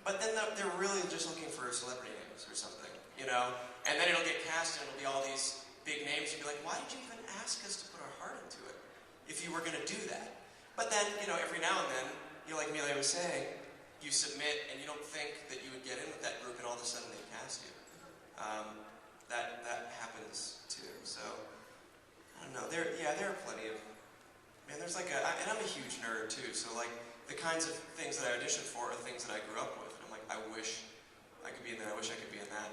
but then they're really just looking for celebrity names or something, you know? And then it'll get cast and it'll be all these big names. You'll be like, why did you even ask us to put our heart into it if you were going to do that? But then, you know, every now and then, you know, like Amelia was saying, you submit and you don't think that you would get in with that group and all of a sudden they cast you. That happens too. So, I don't know. There are plenty of, man, there's like and I'm a huge nerd too, so like, the kinds of things that I auditioned for are things that I grew up with. And I'm like, I wish I could be in that, I wish I could be in that.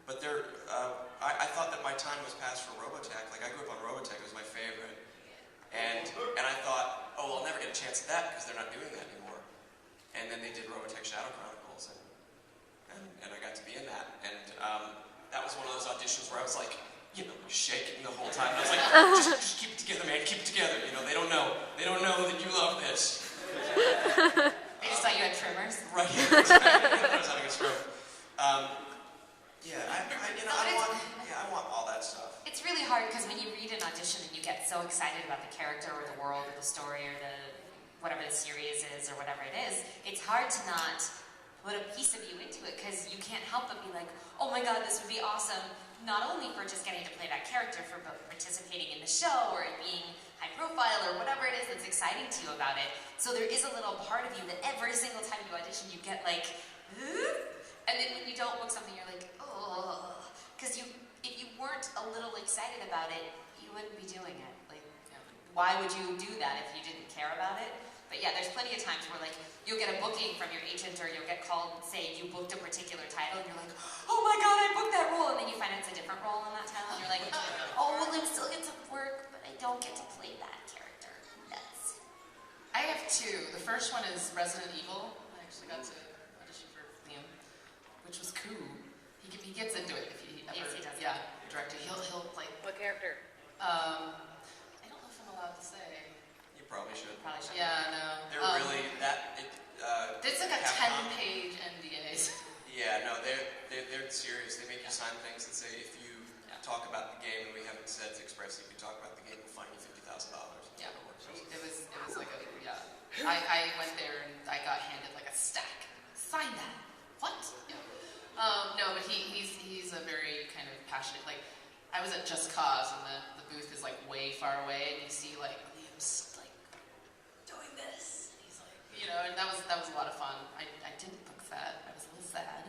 But I thought that my time was past for Robotech. Like, I grew up on Robotech, it was my favorite. And I thought, oh, well, I'll never get a chance at that because they're not doing that anymore. And then they did Robotech Shadow Chronicles, and I got to be in that. And that was one of those auditions where I was like, you know, shaking the whole time. And I was like, just keep it together, man, keep it together. You know, they don't know that you love this. They just thought you had tremors? Right, I was having a stroke. I want all that stuff. It's really hard because when you read an audition and you get so excited about the character or the world or the story or whatever the series is or whatever it is, it's hard to not put a piece of you into it because you can't help but be like, oh my god, this would be awesome, not only for just getting to play that character, but participating in the show or it being high profile or whatever it is that's exciting to you about it. So there is a little part of you that every single time you audition you get like, and then when you don't book something you're like, oh, because if you weren't a little excited about it, you wouldn't be doing it. Like, why would you do that if you didn't care about it? But yeah, there's plenty of times where like you'll get a booking from your agent or you'll get called, say you booked a particular title and you're like, oh my god, I booked that role, and then you find out it's a different role on that title and you're like, oh, well, I still get to work, but I don't get to play that character. Nuts. I have two. The first one is Resident Evil. I actually got to audition for Liam, which was cool. He gets into it if he ever. Yes, he does. Yeah, director. He'll play. What character? I don't know if I'm allowed to say. You probably should. Yeah, no. They're really It's like a Capcom. 10-page NDAs. Yeah, no, they're serious. They make you sign things that say if you talk about the game and we haven't said expressly, if you talk about the game, we'll fine you $50,000. Yeah, it was like a I went there and I got handed like a stack. Sign that. What? Yeah. No, but he's a very kind of passionate. Like, I was at Just Cause and the booth is like way far away and you see like Liam's like doing this. And he's like, you know, and that was a lot of fun. I didn't book that. I was a little sad.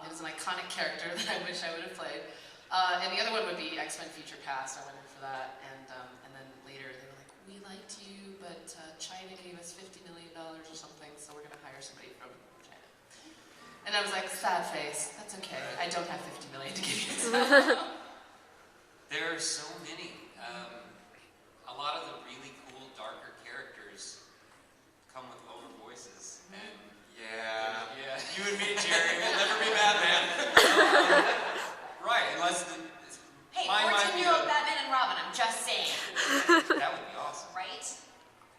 It was an iconic character that I wish I would have played. And the other one would be X-Men Future Past. I went in for that, and then later they were like, we liked you, but China gave us $50 million or something, so we're going to hire somebody from China. And I was like, sad face, that's okay. I don't have $50 million to give you. There are so many. A lot of the really cool, darker characters come with lower voices, and Yeah. yeah. You and me, Jerry, we'll never be Batman. Right, unless Hey, mine might be 14-year-old Batman and Robin, I'm just saying. that would be awesome. Right?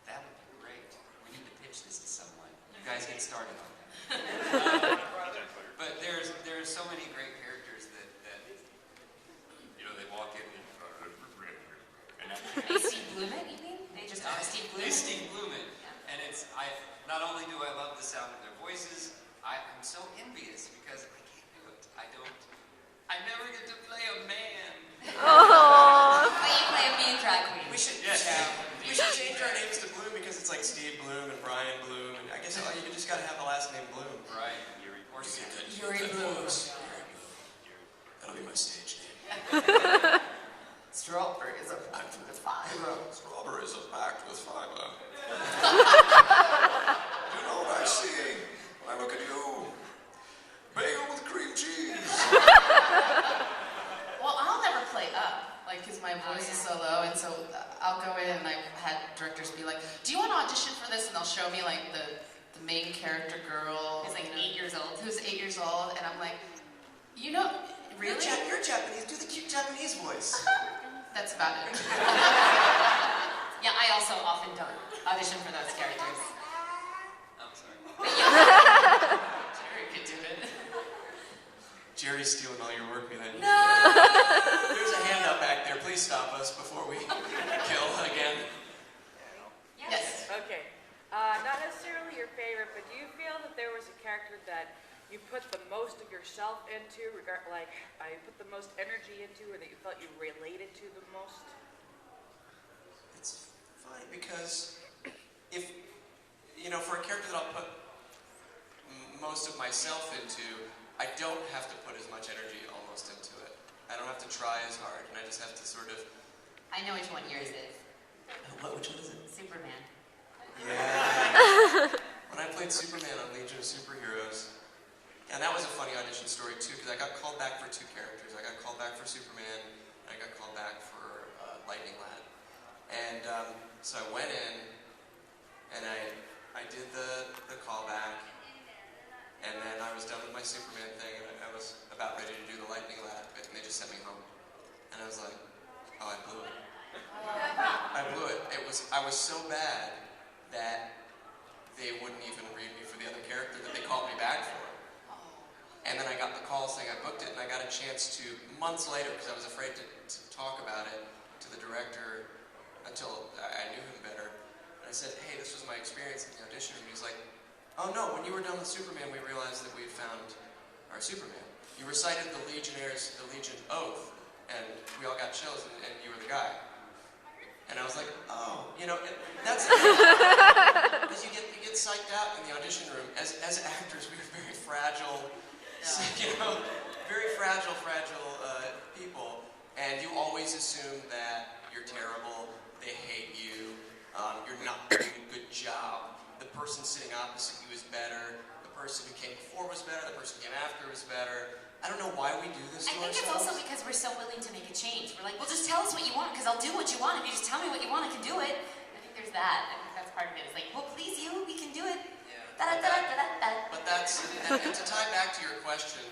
That would be great. We need to pitch this to someone. You guys get started on that. But there's so many great characters that you know, they walk in and They Steve Bloomin', you mean? They just are Steve Bloomin'? they Steve Bloomin'. And not only do I love the sound of their voices, I'm so envious because I can't do it. I never get to play a man. Oh. But you play a mean drag queen. We should change our names to Bloom because it's like Steve Bloom and Brian Bloom, and I guess you just got to have the last name Bloom. Right, Yuri. Or Yuri Bloom. That'll be my stage name. Strawberries are packed with fiber. Strawberries are packed with fiber. You know what I see when I look at you? Bagel with cream cheese. Well, I'll never play up, like, because my voice is so low, and so I'll go in and I've had directors be like, do you want to audition for this? And they'll show me, like, the main character girl. Who's like 8 years old. Who's 8 years old, and I'm like, you know, really? You're Japanese. Do the cute Japanese voice. That's about it. Yeah, I also often don't audition for those characters. I'm sorry. Jerry could do it. Jerry's stealing all your work, man. No! There's a hand up back there. Please stop us before we kill again. Yes. Okay. Not necessarily your favorite, but do you feel that there was a character character that you put the most of yourself into, like you put the most energy into, or that you felt you related to the most? It's funny because if, for a character that I'll put most of myself into, I don't have to put as much energy almost into it. I don't have to try as hard, and I just have to sort of... I know which one yours is. Which one is it? Superman. Yeah. When I played Superman on Legion of Superheroes, and that was a funny audition story too, because I got called back for two characters. I got called back for Superman, and I got called back for Lightning Lad. And so I went in, and I did the callback, and then I was done with my Superman thing, and I was about ready to do the Lightning Lad, and they just sent me home. And I was like, oh, I blew it. I blew it. I was so bad that they wouldn't even read me for the other character that they called me back for. And then I got the call saying I booked it, and I got a chance to, months later, because I was afraid to talk about it to the director until I knew him better. And I said, hey, this was my experience in the audition. And he was like, oh no, when you were done with Superman, we realized that we had found our Superman. You recited the Legion oath, and we all got chills, and you were the guy. And I was like, oh, that's it. Because you get psyched out in the audition room. As actors, we are very fragile, very fragile people. And you always assume that you're terrible, they hate you, you're not doing a good job. The person sitting opposite you is better, the person who came before was better, the person who came after was better. I don't know why we do this to I think it's ourselves. also because we're so willing to make a change. We're like, well, just tell us what you want, because I'll do what you want. If you just tell me what you want, I can do it. I think there's that. I think that's part of it. It's like, well, please you, we can do it. Yeah. Da-da-da-da-da-da. But that's, and to tie back to your question,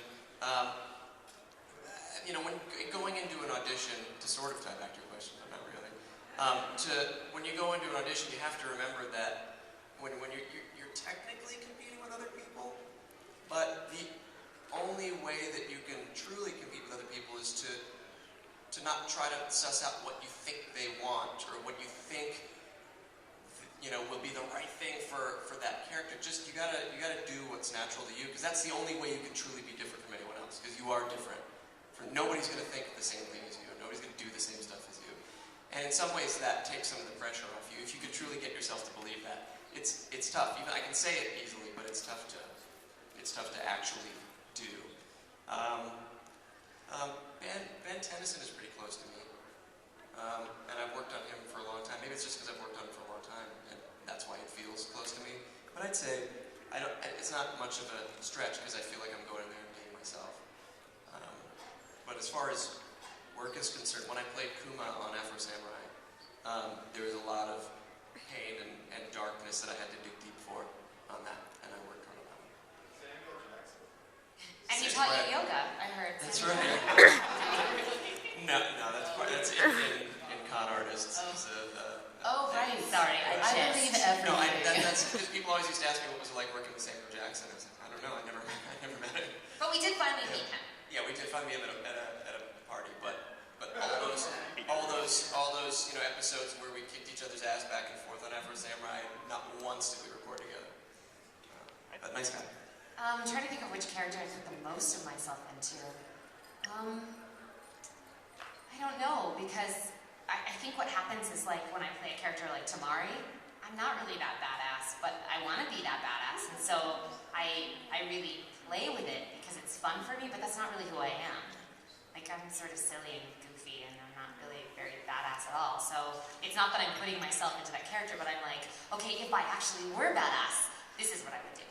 when going into an audition, to sort of tie back to your question, but not really, when you go into an audition, you have to remember that when you're technically competing with other people, but the only way that you can truly compete with other people is to not try to suss out what you think they want or what you think will be the right thing for that character. Just you gotta do what's natural to you, because that's the only way you can truly be different from anyone else, because you are different. Nobody's gonna think the same thing as you. Nobody's gonna do the same stuff as you. And in some ways that takes some of the pressure off you. If you could truly get yourself to believe that. It's tough. Even I can say it easily, but it's tough to actually do. Ben Tennyson is pretty close to me, and I've worked on him for a long time. Maybe it's just because I've worked on him for a long time, and that's why it feels close to me. But I'd say it's not much of a stretch, because I feel like I'm going in there and being myself. But as far as work is concerned, when I played Kuma on Afro Samurai, there was a lot of pain and darkness that I had to dig deep for on that, and I worked hard on that one. And you taught you yoga, I heard. That's right. No, that's in Con Artists. Oh, right. Sorry, I believe changed. everything. No, that's because people always used to ask me what was it like working with Samuel Jackson. I was like, I don't know, I never met him. But we did finally meet him. Yeah, we did find him at a party, but all those episodes where we kicked each other's ass back and forth on Afro Samurai, not once did we record together. But nice guy. I'm trying to think of which character I put the most of myself into. I don't know, because I think what happens is, like, when I play a character like Tamari, I'm not really that badass, but I want to be that badass, and so I really play with it because it's fun for me, but that's not really who I am. Like, I'm sort of silly and goofy, and I'm not really very badass at all. So it's not that I'm putting myself into that character, but I'm like, okay, if I actually were badass, this is what I would do.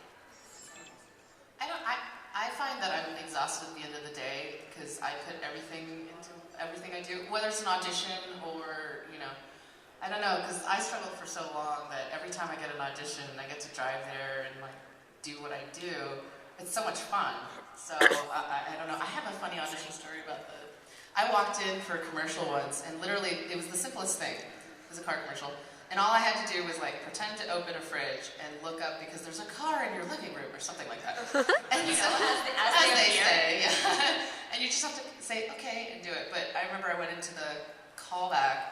I find that I'm exhausted at the end of the day because I put everything into everything I do, whether it's an audition or, I don't know, because I struggled for so long that every time I get an audition, I get to drive there and, like, do what I do. It's so much fun. So, I don't know. I have a funny audition story about I walked in for a commercial once, and literally, it was the simplest thing. It was a car commercial. And all I had to do was, like, pretend to open a fridge and look up because there's a car in your living room or something like that. And so, as they say, yeah. And you just have to say, okay, and do it. But I remember I went into the callback.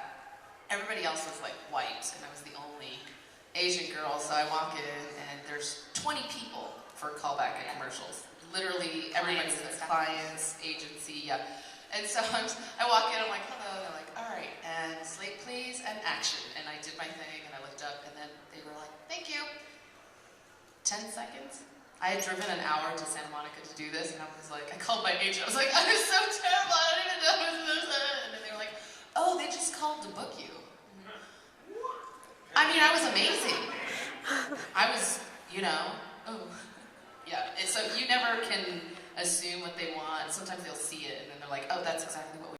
Everybody else was, like, white, and I was the only Asian girl. So I walk in, and there's 20 people for callback and commercials. Literally everybody's Clients and there, stuff. clients, agency, yeah. And so I walk in, I'm like, hello, and they're like, all right, and slate please, and action. And I did my thing, and I looked up, and then they were like, thank you. 10 seconds. I had driven an hour to Santa Monica to do this, and I was like, I called my agent, I was like, I was so terrible, I don't even know what this is. And then they were like, oh, they just called to book you. I mean, I was amazing. I was, oh. Yeah, and so you never can assume what they want. Sometimes they'll see it, and then they're like, oh, that's exactly what we